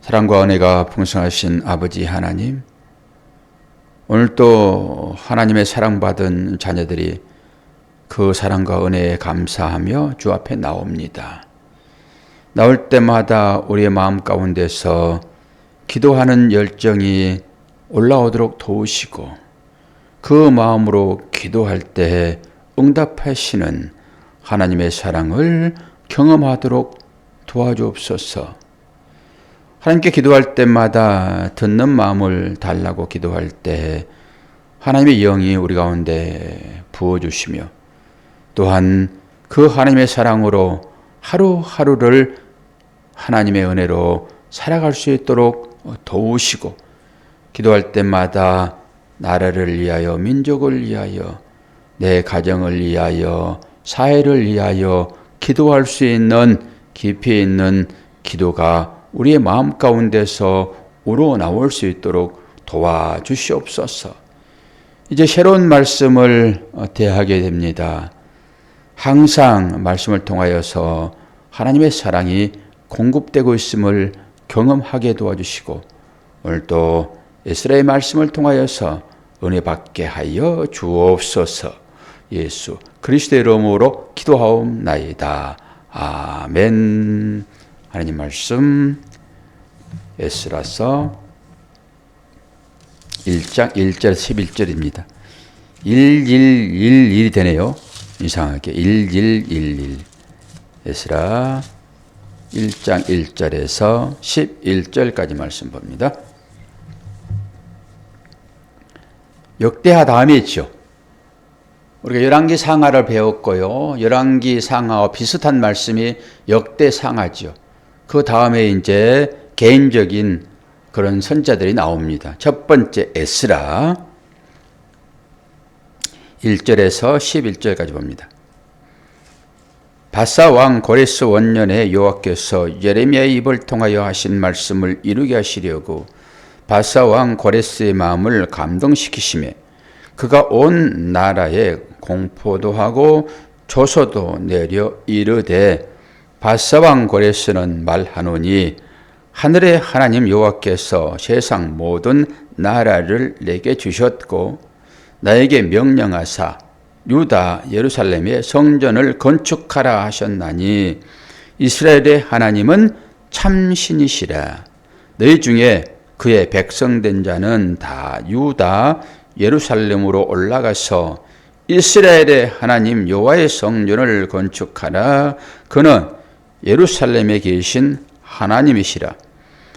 사랑과 은혜가 풍성하신 아버지 하나님, 오늘 또 하나님의 사랑받은 자녀들이 그 사랑과 은혜에 감사하며 주 앞에 나옵니다. 나올 때마다 우리의 마음 가운데서 기도하는 열정이 올라오도록 도우시고, 그 마음으로 기도할 때 응답하시는 하나님의 사랑을 경험하도록 도와주옵소서. 하나님께 기도할 때마다 듣는 마음을 달라고 기도할 때 하나님의 영이 우리 가운데 부어주시며, 또한 그 하나님의 사랑으로 하루하루를 하나님의 은혜로 살아갈 수 있도록 도우시고, 기도할 때마다 나라를 위하여, 민족을 위하여, 내 가정을 위하여, 사회를 위하여 기도할 수 있는 깊이 있는 기도가 우리의 마음 가운데서 우러나올 수 있도록 도와주시옵소서. 이제 새로운 말씀을 대하게 됩니다. 항상 말씀을 통하여서 하나님의 사랑이 공급되고 있음을 경험하게 도와주시고, 오늘도 에스라의 말씀을 통하여서 은혜 받게 하여 주옵소서. 예수 그리스도의 이름으로 기도하옵나이다. 아멘. 하나님 말씀 에스라서 1장 1절 11절입니다. 1111이 되네요. 이상하게 1111. 에스라 1장 1절에서 11절까지 말씀 봅니다. 역대하 다음에 있죠. 우리가 열왕기 상하를 배웠고요. 열왕기 상하와 비슷한 말씀이 역대 상하죠. 그 다음에 이제 개인적인 그런 선자들이 나옵니다. 첫 번째 에스라 1절에서 11절까지 봅니다. 바사 왕 고레스 원년에 여호와께서 예레미야의 입을 통하여 하신 말씀을 이루게 하시려고 바사 왕 고레스의 마음을 감동시키시매, 그가 온 나라에 공포도 하고 조서도 내려 이르되, 바사 왕 고레스는 말하노니 하늘의 하나님 여호와께서 세상 모든 나라를 내게 주셨고 나에게 명령하사 유다 예루살렘에 성전을 건축하라 하셨나니, 이스라엘의 하나님은 참신이시라. 너희 중에 그의 백성된 자는 다 유다 예루살렘으로 올라가서 이스라엘의 하나님 여호와의 성전을 건축하라. 그는 예루살렘에 계신 하나님이시라.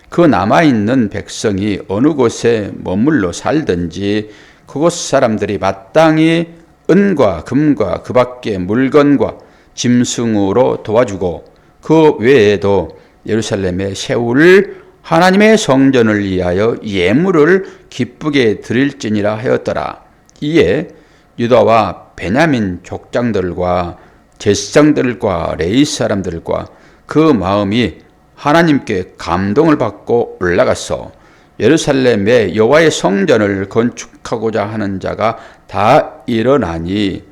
그 남아있는 백성이 어느 곳에 머물러 살든지 그곳 사람들이 마땅히 은과 금과 그 밖의 물건과 짐승으로 도와주고, 그 외에도 예루살렘에 세울 하나님의 성전을 위하여 예물을 기쁘게 드릴지니라 하였더라. 이에 유다와 베냐민 족장들과 제사장들과 레위 사람들과 그 마음이 하나님께 감동을 받고 올라가서 예루살렘에 여호와의 성전을 건축하고자 하는 자가 다 일어나니,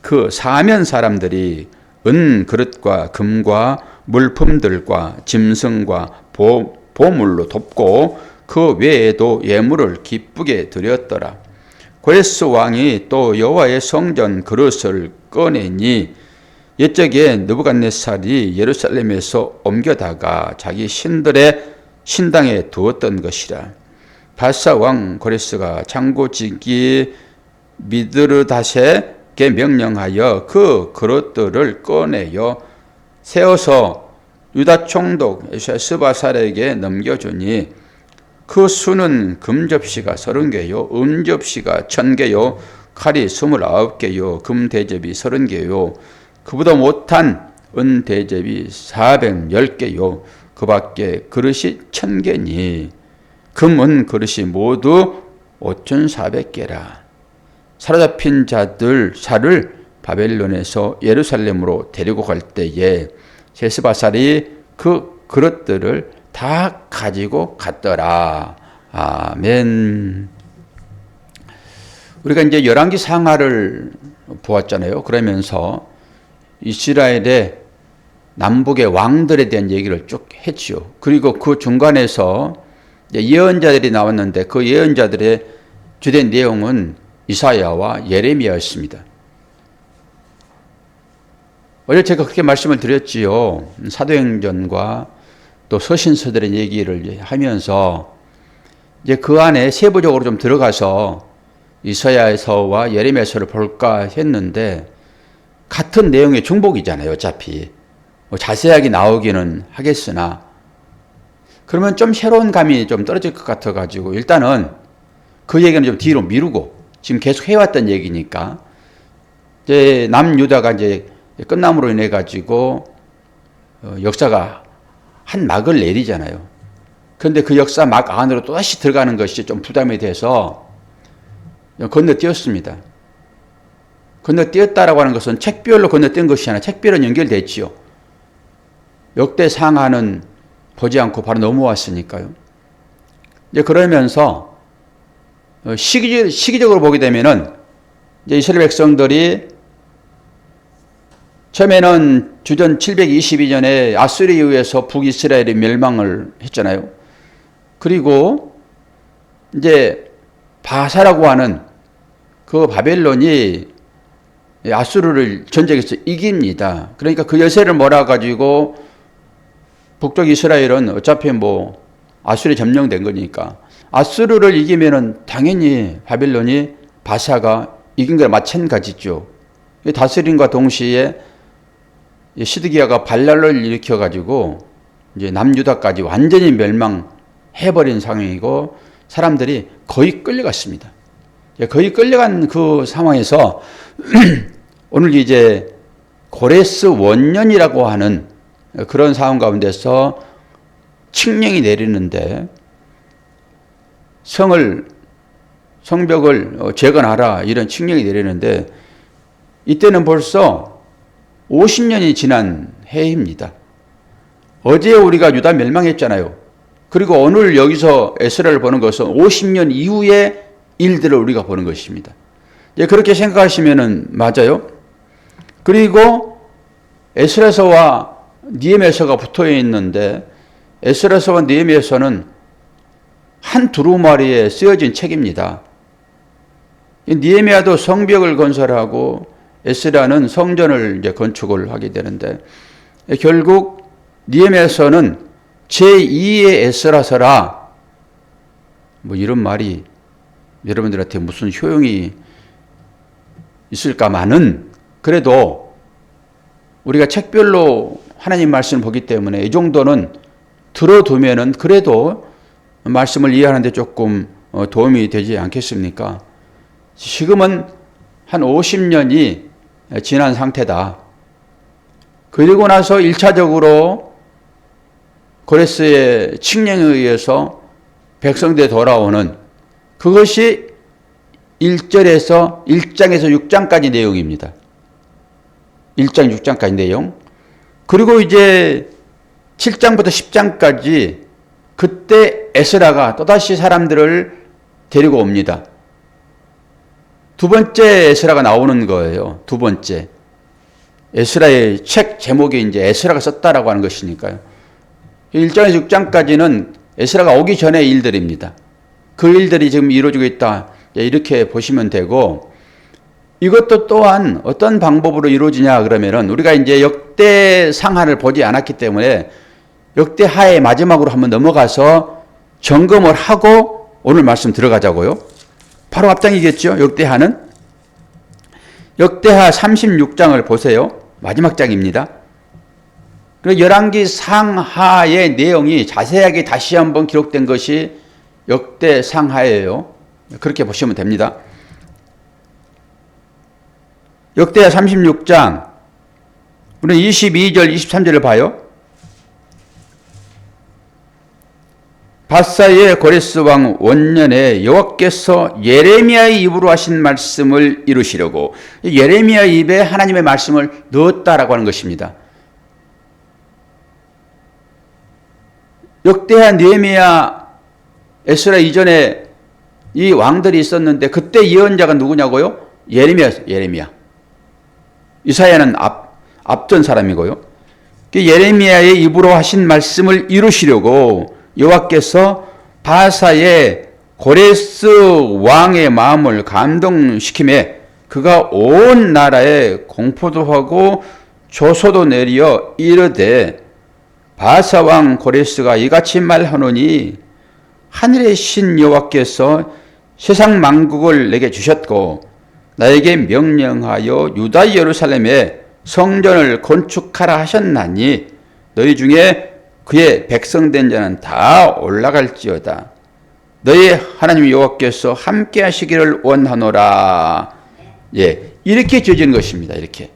그 사면 사람들이 은 그릇과 금과 물품들과 짐승과 보물로 돕고 그 외에도 예물을 기쁘게 드렸더라. 고레스 왕이 또 여호와의 성전 그릇을 꺼내니, 옛적에 느부갓네살이 예루살렘에서 옮겨다가 자기 신들의 신당에 두었던 것이라. 바사 왕 고레스가 창고지기 미드르다셋에게 명령하여 그 그릇들을 꺼내어 세워서 유다 총독 스바살에게 넘겨주니, 그 수는 금접시가 30개요 은접시가 1000개요 칼이 29개요 금대접이 30개요 그보다 못한 은대접이 410개요 그 밖에 그릇이 1000개니 금은 그릇이 모두 5400개라. 사로잡힌 자를 바벨론에서 예루살렘으로 데리고 갈 때에 세스바살이 그 그릇들을 다 가지고 갔더라. 아멘. 우리가 이제 열왕기 상하를 보았잖아요. 그러면서 이스라엘의 남북의 왕들에 대한 얘기를 쭉 했지요. 그리고 그 중간에서 예언자들이 나왔는데 그 예언자들의 주된 내용은 이사야와 예레미야였습니다. 어제 제가 그렇게 말씀을 드렸지요. 사도행전과 또 서신서들의 얘기를 하면서 이제 그 안에 세부적으로 좀 들어가서 이사야서와 예레미야서를 볼까 했는데 같은 내용의 중복이잖아요. 어차피 뭐 자세하게 나오기는 하겠으나 그러면 좀 새로운 감이 좀 떨어질 것 같아가지고 일단은 그 얘기는 좀 뒤로 미루고 지금 계속 해왔던 얘기니까 이제 남유다가 이제 끝남으로 인해 가지고 역사가 한 막을 내리잖아요. 그런데 그 역사 막 안으로 또다시 들어가는 것이 좀 부담이 돼서 건너뛰었습니다. 건너뛰었다라고 하는 것은 책별로 건너뛴 것이 아니라 책별은 연결됐지요. 역대 상하는 보지 않고 바로 넘어왔으니까요. 이제 그러면서 시기적으로 보게 되면은 이제 이스라엘 백성들이 처음에는 주전 722년에 아수리에 의해서 북이스라엘이 멸망을 했잖아요. 그리고 이제 바사라고 하는 그 바벨론이 아수르를 전쟁에서 이깁니다. 그러니까 그 여세를 몰아가지고 북쪽 이스라엘은 어차피 뭐 아수르에 점령된 거니까 아수르를 이기면은 당연히 바벨론이 바사가 이긴 거랑 마찬가지죠. 다스림과 동시에 시드기야가 반란을 일으켜가지고 이제 남유다까지 완전히 멸망해버린 상황이고 사람들이 거의 끌려갔습니다. 거의 끌려간 그 상황에서 오늘 이제 고레스 원년이라고 하는 그런 상황 가운데서 칙령이 내리는데 성벽을 재건하라 이런 칙령이 내리는데 이때는 벌써 50년이 지난 해입니다. 어제 우리가 유다 멸망했잖아요. 그리고 오늘 여기서 에스라를 보는 것은 50년 이후의 일들을 우리가 보는 것입니다. 그렇게 생각하시면은 맞아요. 그리고 에스라서와 느헤미야서가 붙어 있는데 에스라서와 느헤미야서는 한 두루마리에 쓰여진 책입니다. 느헤미야도 성벽을 건설하고 에스라는 성전을 이제 건축을 하게 되는데 결국 느헤미야서는 제2의 에스라서라 뭐 이런 말이 여러분들한테 무슨 효용이 있을까마는 그래도 우리가 책별로 하나님 말씀을 보기 때문에 이 정도는 들어두면은 그래도 말씀을 이해하는데 조금 도움이 되지 않겠습니까? 지금은 한 50년이 지난 상태다. 그리고 나서 1차적으로 고레스의 칙령에 의해서 백성들이 돌아오는 그것이 1장에서 6장까지 내용입니다. 1장, 6장까지 내용. 그리고 이제 7장부터 10장까지 그때 에스라가 또다시 사람들을 데리고 옵니다. 두 번째 에스라가 나오는 거예요. 두 번째. 에스라의 책 제목이 이제 에스라가 썼다라고 하는 것이니까요. 1장에서 6장까지는 에스라가 오기 전의 일들입니다. 그 일들이 지금 이루어지고 있다. 이렇게 보시면 되고, 이것도 또한 어떤 방법으로 이루어지냐 그러면은 우리가 이제 역대 상하를 보지 않았기 때문에 역대 하의 마지막으로 한번 넘어가서 점검을 하고 오늘 말씀 들어가자고요. 바로 앞장이겠죠. 역대하는. 역대하 36장을 보세요. 마지막 장입니다. 그리고 열왕기 상하의 내용이 자세하게 다시 한번 기록된 것이 역대 상하예요. 그렇게 보시면 됩니다. 역대하 36장 우리 22절 23절을 봐요. 바사의 고레스 왕 원년에 여호와께서 예레미야의 입으로 하신 말씀을 이루시려고 예레미야 입에 하나님의 말씀을 넣었다라고 하는 것입니다. 역대하 느헤미야 에스라 이전에 이 왕들이 있었는데 그때 예언자가 누구냐고요? 예레미야. 이사야는 앞전 사람이고요. 예레미야의 입으로 하신 말씀을 이루시려고 여호와께서 바사의 고레스 왕의 마음을 감동시키매 그가 온 나라에 공포도 하고 조소도 내리어 이르되 바사 왕 고레스가 이같이 말하노니 하늘의 신 여호와께서 세상 만국을 내게 주셨고 나에게 명령하여 유다 예루살렘에 성전을 건축하라 하셨나니 너희 중에 그의 백성된 자는 다 올라갈지어다. 너희 하나님 여호와께서 함께 하시기를 원하노라. 예, 이렇게 지어지는 것입니다. 이렇게.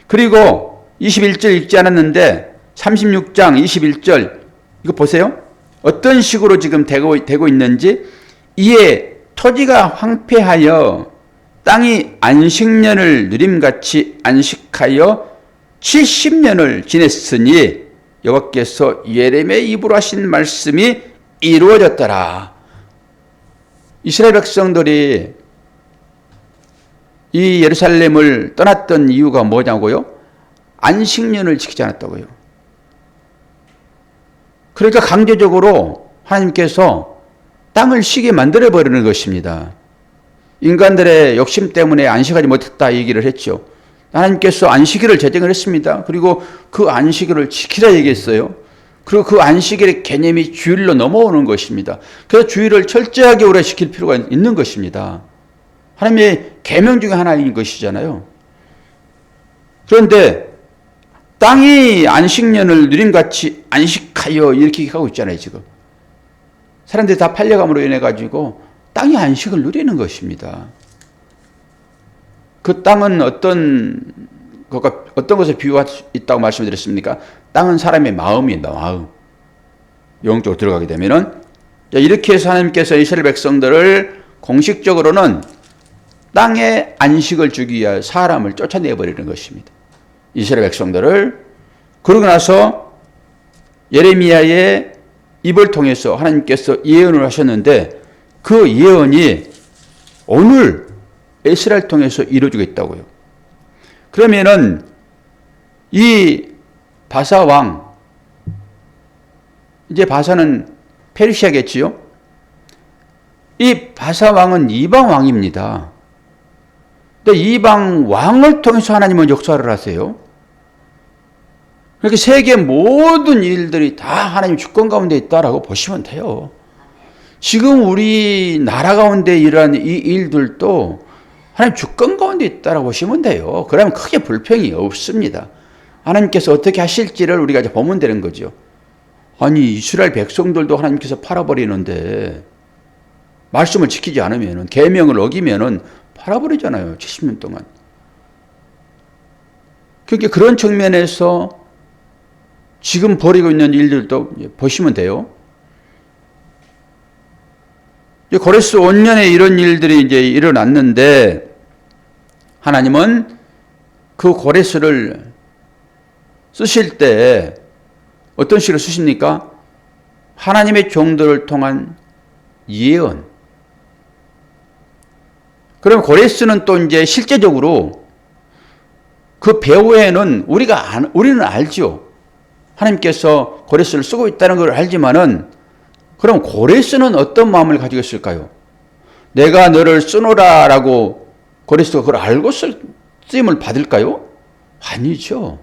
그리고 21절 읽지 않았는데 36장 21절 이거 보세요. 어떤 식으로 지금 되고 있는지. 이에 토지가 황폐하여 땅이 안식년을 누림같이 안식하여 70년을 지냈으니 여호와께서 예레미야의 입으로 하신 말씀이 이루어졌더라. 이스라엘 백성들이 이 예루살렘을 떠났던 이유가 뭐냐고요? 안식년을 지키지 않았다고요. 그러니까 강제적으로 하나님께서 땅을 쉬게 만들어버리는 것입니다. 인간들의 욕심 때문에 안식하지 못했다 얘기를 했죠. 하나님께서 안식일을 제정을 했습니다. 그리고 그 안식일을 지키라 얘기했어요. 그리고 그 안식일의 개념이 주일로 넘어오는 것입니다. 그래서 주일을 철저하게 오래 지킬 필요가 있는 것입니다. 하나님의 계명 중에 하나인 것이잖아요. 그런데 땅이 안식년을 누림같이 안식하여 이렇게 하고 있잖아요. 지금 사람들이 다 팔려감으로 인해 가지고 땅이 안식을 누리는 것입니다. 그 땅은 어떤 것에 비유가 있다고 말씀드렸습니까? 땅은 사람의 마음입니다. 마음. 영적으로 들어가게 되면은 이렇게 해서 하나님께서 이스라엘 백성들을 공식적으로는 땅에 안식을 주기 위하여 사람을 쫓아내버리는 것입니다. 이스라엘 백성들을. 그러고 나서 예레미야의 입을 통해서 하나님께서 예언을 하셨는데 그 예언이 오늘 에스라를 통해서 이루어지고 있다고요. 그러면은 이 바사 왕, 이제 바사는 페르시아겠지요? 이 바사 왕은 이방 왕입니다. 근데 이방 왕을 통해서 하나님은 역사를 하세요. 그렇게 세계 모든 일들이 다 하나님 주권 가운데 있다라고 보시면 돼요. 지금 우리나라 가운데 일어나는 이 일들도 하나님 주권 가운데 있다라고 보시면 돼요. 그러면 크게 불평이 없습니다. 하나님께서 어떻게 하실지를 우리가 이제 보면 되는 거죠. 아니 이스라엘 백성들도 하나님께서 팔아버리는데 말씀을 지키지 않으면 계명을 어기면은 팔아버리잖아요. 70년 동안. 그러니까 그런 측면에서 지금 벌이고 있는 일들도 보시면 돼요. 고레스 5년에 이런 일들이 이제 일어났는데 하나님은 그 고레스를 쓰실 때 어떤 식으로 쓰십니까? 하나님의 종들을 통한 예언. 그럼 고레스는 또 이제 실제적으로 그 배후에는 우리는 알죠. 하나님께서 고레스를 쓰고 있다는 걸 알지만은 그럼 고레스는 어떤 마음을 가지고 있을까요? 내가 너를 쓰노라라고 고레스가 그걸 알고 쓰임을 받을까요? 아니죠.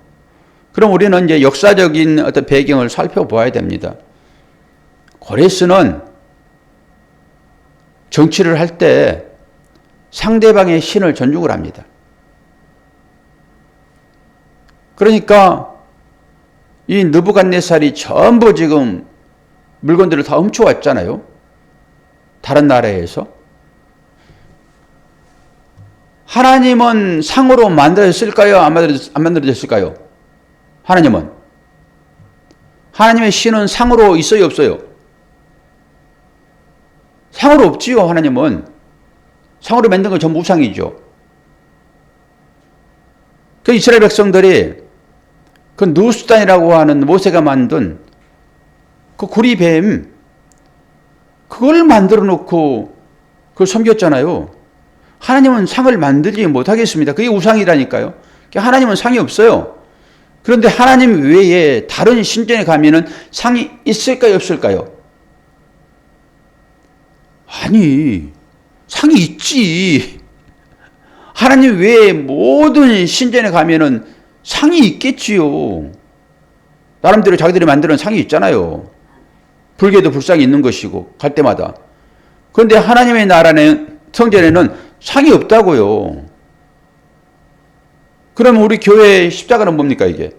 그럼 우리는 이제 역사적인 어떤 배경을 살펴보아야 됩니다. 고레스는 정치를 할 때 상대방의 신을 존중을 합니다. 그러니까 이 느부갓네살이 전부 지금 물건들을 다 훔쳐왔잖아요. 다른 나라에서. 하나님은 상으로 만들어졌을까요? 안 만들어졌을까요? 하나님은. 하나님의 신은 상으로 있어요? 없어요? 상으로 없지요. 하나님은. 상으로 만든 건 전부 우상이죠. 그 이스라엘 백성들이 그 누수단이라고 하는 모세가 만든 그 구리뱀 그걸 만들어 놓고 그걸 섬겼잖아요. 하나님은 상을 만들지 못하겠습니다. 그게 우상이라니까요. 하나님은 상이 없어요. 그런데 하나님 외에 다른 신전에 가면은 상이 있을까요, 없을까요? 아니, 상이 있지. 하나님 외에 모든 신전에 가면은 상이 있겠지요. 나름대로 자기들이 만드는 상이 있잖아요. 불교도 불상이 있는 것이고, 갈 때마다. 그런데 하나님의 나라는, 성전에는 상이 없다고요. 그러면 우리 교회의 십자가는 뭡니까, 이게?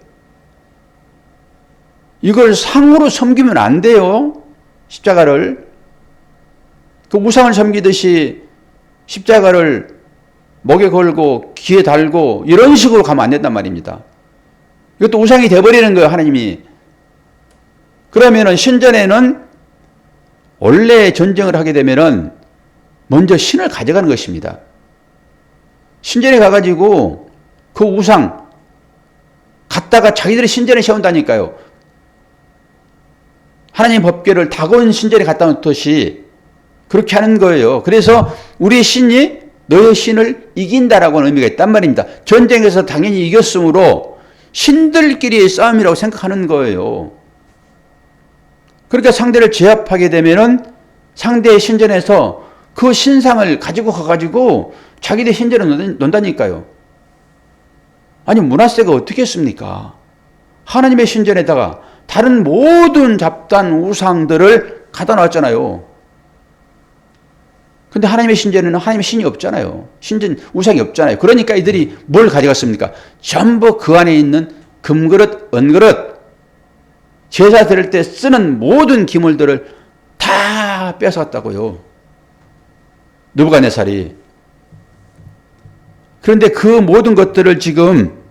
이걸 상으로 섬기면 안 돼요. 십자가를. 그 우상을 섬기듯이 십자가를 목에 걸고 귀에 달고 이런 식으로 가면 안 된단 말입니다. 이것도 우상이 돼버리는 거예요, 하나님이. 그러면은 신전에는 원래 전쟁을 하게 되면은 먼저 신을 가져가는 것입니다. 신전에 가가지고 그 우상 갖다가 자기들의 신전에 세운다니까요. 하나님 법궤를 다곤 신전에 갖다 놓듯이 그렇게 하는 거예요. 그래서 우리의 신이 너의 신을 이긴다라고 하는 의미가 있단 말입니다. 전쟁에서 당연히 이겼으므로 신들끼리의 싸움이라고 생각하는 거예요. 그러니까 상대를 제압하게 되면은 상대의 신전에서 그 신상을 가지고 가가지고 자기들 신전에 놓는다니까요. 아니, 므낫세가 어떻게 했습니까? 하나님의 신전에다가 다른 모든 잡단 우상들을 갖다 놨잖아요. 근데 하나님의 신전에는 하나님의 신이 없잖아요. 신전 우상이 없잖아요. 그러니까 이들이 뭘 가져갔습니까? 전부 그 안에 있는 금그릇, 은그릇, 제사 드릴 때 쓰는 모든 기물들을 다 뺏어갔다고요. 느부갓네살이. 그런데 그 모든 것들을 지금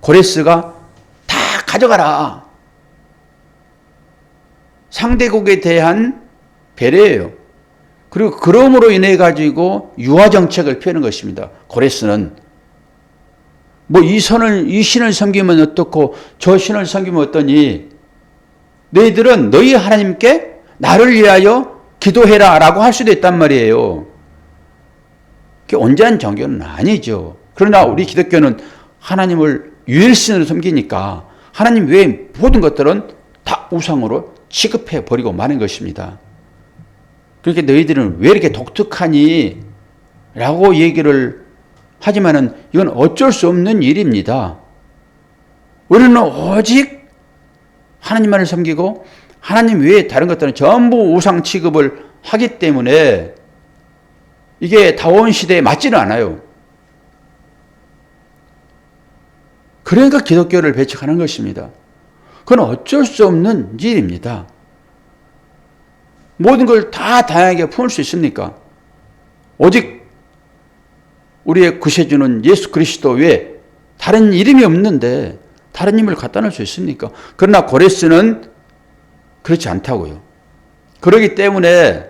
고레스가 다 가져가라. 상대국에 대한 배려예요. 그리고 그럼으로 인해 가지고 유화 정책을 펴는 것입니다. 고레스는 뭐 이 신을 섬기면 어떻고 저 신을 섬기면 어떠니? 너희들은 너희 하나님께 나를 위하여 기도해라라고 할 수도 있단 말이에요. 그게 온전한 종교는 아니죠. 그러나 우리 기독교는 하나님을 유일신으로 섬기니까 하나님 외의 모든 것들은 다 우상으로 취급해 버리고 마는 것입니다. 그렇게 너희들은 왜 이렇게 독특하니? 라고 얘기를 하지만은 이건 어쩔 수 없는 일입니다. 우리는 오직 하나님만을 섬기고 하나님 외에 다른 것들은 전부 우상 취급을 하기 때문에 이게 다원 시대에 맞지는 않아요. 그러니까 기독교를 배척하는 것입니다. 그건 어쩔 수 없는 일입니다. 모든 걸 다 다양하게 품을 수 있습니까? 오직 우리의 구세주는 예수 그리스도 외에 다른 이름이 없는데 다른 이름을 갖다 놓을 수 있습니까? 그러나 고레스는 그렇지 않다고요. 그렇기 때문에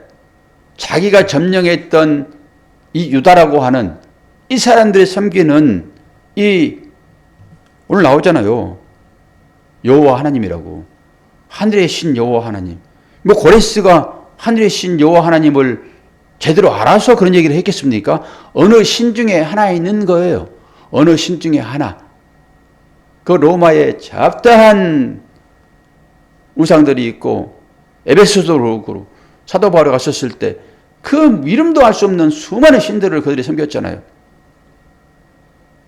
자기가 점령했던 이 유다라고 하는 이 사람들이 섬기는 이 오늘 나오잖아요. 여호와 하나님이라고. 하늘의 신 여호와 하나님. 뭐 고레스가 하늘의 신 여호와 하나님을 제대로 알아서 그런 얘기를 했겠습니까? 어느 신 중에 하나 있는 거예요. 어느 신 중에 하나. 그 로마에 잡다한 우상들이 있고 에베소도 그렇고 사도 바울이 갔었을 때 그 이름도 알 수 없는 수많은 신들을 그들이 섬겼잖아요.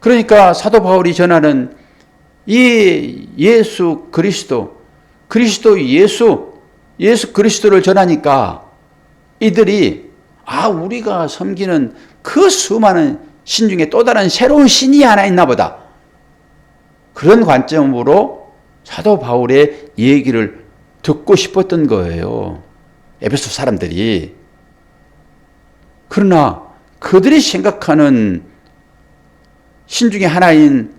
그러니까 사도 바울이 전하는 이 예수 그리스도 예수 그리스도를 전하니까 이들이 우리가 섬기는 그 수많은 신 중에 또 다른 새로운 신이 하나 있나 보다. 그런 관점으로 사도 바울의 얘기를 듣고 싶었던 거예요. 에베소 사람들이. 그러나 그들이 생각하는 신 중에 하나인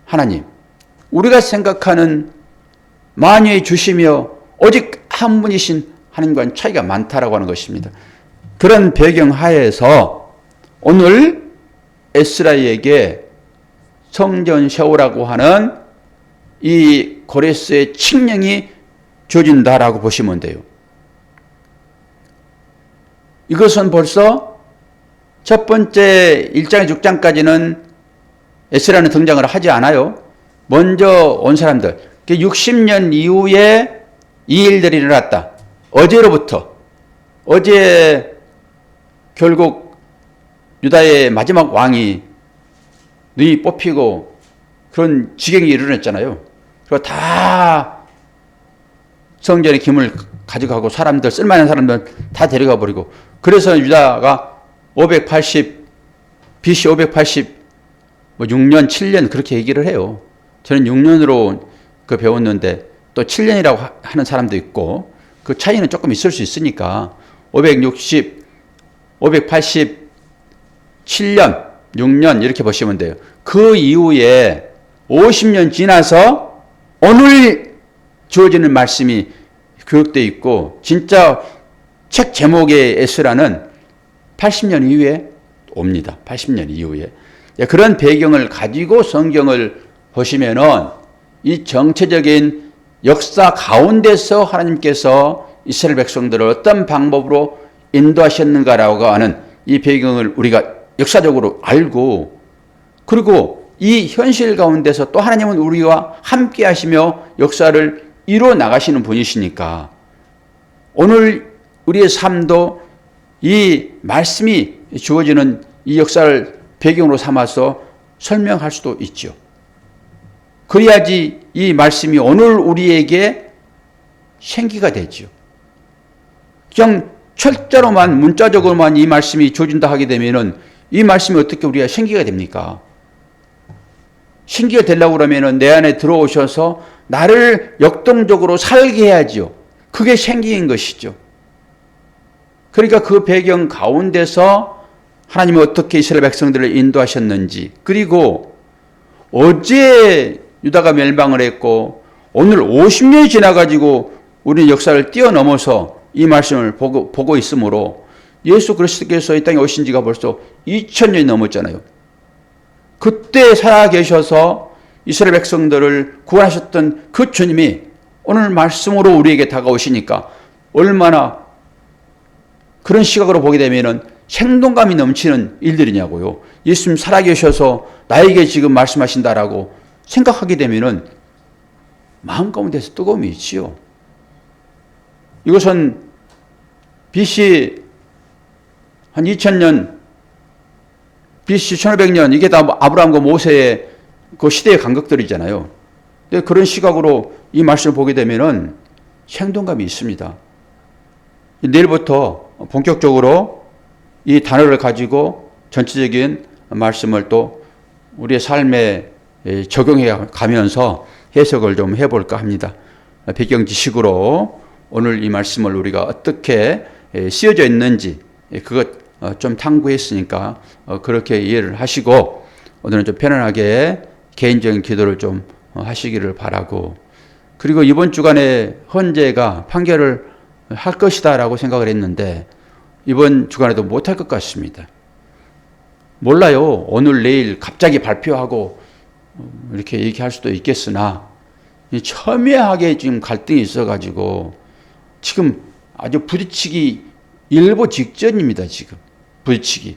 하나님, 우리가 생각하는 만유의 주시며 오직 한 분이신 하나님과는 차이가 많다라고 하는 것입니다. 그런 배경 하에서 오늘 에스라에게 성전 세우라고 하는 이 고레스의 칙령이 주어진다라고 보시면 돼요. 이것은 벌써 첫 번째 1장 6장까지는 에스라는 등장을 하지 않아요. 먼저 온 사람들, 60년 이후에 이 일들이 일어났다. 어제로부터, 어제 결국 유다의 마지막 왕이 누이 뽑히고 그런 지경이 일어났잖아요. 그리고 다 성전의 기물을 가져가고 사람들, 쓸만한 사람들 다 데려가 버리고, 그래서 유다가 580, BC 580, 6년, 7년 그렇게 얘기를 해요. 저는 6년으로 배웠는데 또 7년이라고 하는 사람도 있고, 그 차이는 조금 있을 수 있으니까 560, 587년, 6년 이렇게 보시면 돼요. 그 이후에 50년 지나서 오늘 주어지는 말씀이 교육되어 있고, 진짜 책 제목의 에스라는 80년 이후에 옵니다. 80년 이후에. 그런 배경을 가지고 성경을 보시면은 이 정체적인 역사 가운데서 하나님께서 이스라엘 백성들을 어떤 방법으로 인도하셨는가라고 하는 이 배경을 우리가 역사적으로 알고, 그리고 이 현실 가운데서 또 하나님은 우리와 함께 하시며 역사를 이루어 나가시는 분이시니까 오늘 우리의 삶도 이 말씀이 주어지는 이 역사를 배경으로 삼아서 설명할 수도 있죠. 그래야지 이 말씀이 오늘 우리에게 생기가 되죠. 그냥 철자로만, 문자적으로만 이 말씀이 주어진다 하게 되면은 이 말씀이 어떻게 우리가 생기가 됩니까? 생기가 되려고 그러면은 내 안에 들어오셔서 나를 역동적으로 살게 해야지요. 그게 생기인 것이죠. 그러니까 그 배경 가운데서 하나님이 어떻게 이스라엘 백성들을 인도하셨는지, 그리고 어제 유다가 멸망을 했고 오늘 50년이 지나가지고 우리는 역사를 뛰어넘어서 이 말씀을 보고 있으므로 예수 그리스도께서 이 땅에 오신 지가 벌써 2000년이 넘었잖아요. 그때 살아계셔서 이스라엘 백성들을 구원하셨던 그 주님이 오늘 말씀으로 우리에게 다가오시니까 얼마나 그런 시각으로 보게 되면은 생동감이 넘치는 일들이냐고요. 예수님 살아계셔서 나에게 지금 말씀하신다라고 생각하게 되면은 마음 가운데서 뜨거움이 있지요. 이것은 BC 한 2000년, BC 1500년, 이게 다 아브라함과 모세의 그 시대의 간극들이잖아요. 근데 그런 시각으로 이 말씀을 보게 되면은 생동감이 있습니다. 내일부터 본격적으로 이 단어를 가지고 전체적인 말씀을 또 우리의 삶에 적용해 가면서 해석을 좀 해볼까 합니다. 배경 지식으로 오늘 이 말씀을 우리가 어떻게 쓰여져 있는지 그것 좀 탐구했으니까 그렇게 이해를 하시고 오늘은 좀 편안하게 개인적인 기도를 좀 하시기를 바라고, 그리고 이번 주간에 헌재가 판결을 할 것이다라고 생각을 했는데 이번 주간에도 못할 것 같습니다. 몰라요. 오늘 내일 갑자기 발표하고 이렇게 얘기할 수도 있겠으나 첨예하게 지금 갈등이 있어가지고 지금 아주 부딪히기 일보 직전입니다. 지금 부딪히기.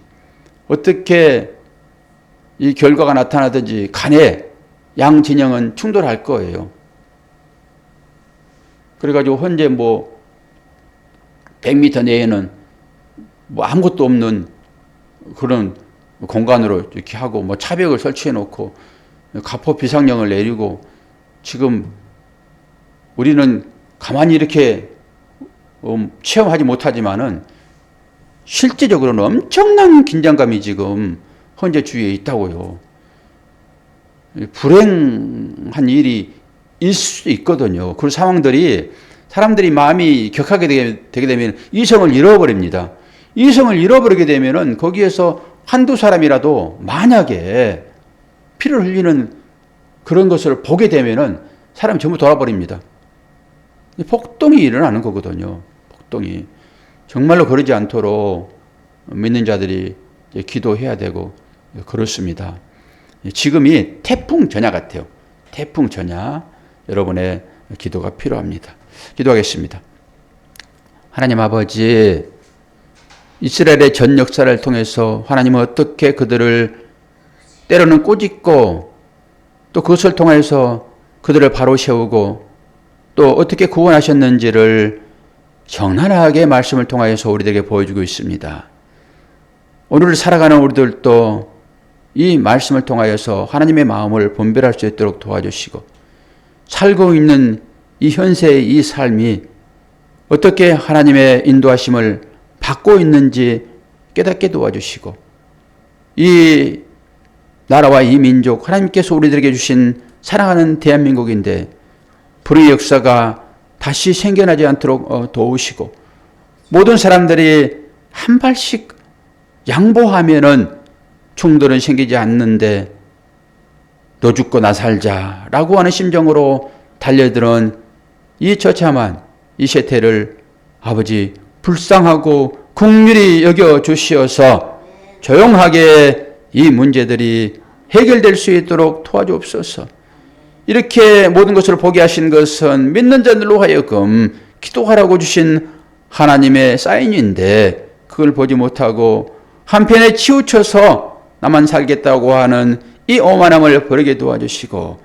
어떻게 이 결과가 나타나든지 간에 양 진영은 충돌할 거예요. 그래가지고 현재 100m 내에는 아무것도 없는 그런 공간으로 이렇게 하고 차벽을 설치해 놓고 가포 비상령을 내리고, 지금 우리는 가만히 이렇게 체험하지 못하지만은 실제적으로는 엄청난 긴장감이 지금 현재 주위에 있다고요. 불행한 일이 있을 수 있거든요. 그 상황들이 사람들이 마음이 격하게 되게 되면 이성을 잃어버립니다. 이성을 잃어버리게 되면은 거기에서 한두 사람이라도 만약에 피를 흘리는 그런 것을 보게 되면은 사람이 전부 돌아버립니다. 폭동이 일어나는 거거든요. 폭동이. 정말로 그러지 않도록 믿는 자들이 기도해야 되고 그렇습니다. 지금이 태풍 전야 같아요. 태풍 전야. 여러분의 기도가 필요합니다. 기도하겠습니다. 하나님 아버지, 이스라엘의 전 역사를 통해서 하나님은 어떻게 그들을 때로는 꾸짖고 또 그것을 통해서 그들을 바로 세우고 또 어떻게 구원하셨는지를 정난하게 말씀을 통하여서 우리들에게 보여주고 있습니다. 오늘을 살아가는 우리들도 이 말씀을 통하여서 하나님의 마음을 분별할 수 있도록 도와주시고 살고 있는 이 현세의 이 삶이 어떻게 하나님의 인도하심을 받고 있는지 깨닫게 도와주시고 이 나라와 이 민족 하나님께서 우리들에게 주신 사랑하는 대한민국인데 불의의 역사가 다시 생겨나지 않도록 도우시고 모든 사람들이 한 발씩 양보하면은 충돌은 생기지 않는데 너 죽고 나 살자라고 하는 심정으로 달려드는 이 처참한 이 세태를 아버지 불쌍하고 긍휼히 여겨 주시어서 조용하게 이 문제들이 해결될 수 있도록 도와주옵소서. 이렇게 모든 것을 보게 하신 것은 믿는 자들로 하여금 기도하라고 주신 하나님의 사인인데 그걸 보지 못하고 한편에 치우쳐서 나만 살겠다고 하는 이 오만함을 버리게 도와주시고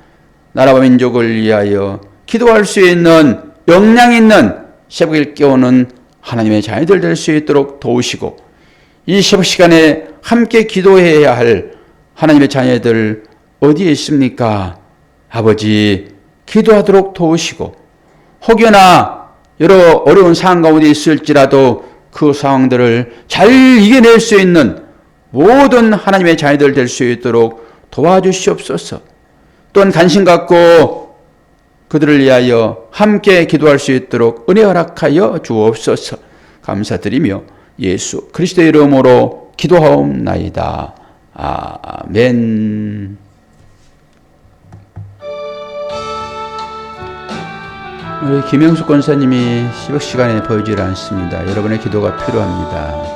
나라와 민족을 위하여 기도할 수 있는 역량 있는 새벽을 깨우는 하나님의 자녀들 될 수 있도록 도우시고 이 새벽 시간에 함께 기도해야 할 하나님의 자녀들 어디에 있습니까? 아버지 기도하도록 도우시고 혹여나 여러 어려운 상황 가운데 있을지라도 그 상황들을 잘 이겨낼 수 있는 모든 하나님의 자녀들 될 수 있도록 도와주시옵소서. 또한 관심 갖고 그들을 위하여 함께 기도할 수 있도록 은혜 허락하여 주옵소서. 감사드리며 예수 그리스도의 이름으로 기도하옵나이다. 아멘. 우리 김영숙 권사님이 새벽 시간에 보여주지 않습니다. 여러분의 기도가 필요합니다.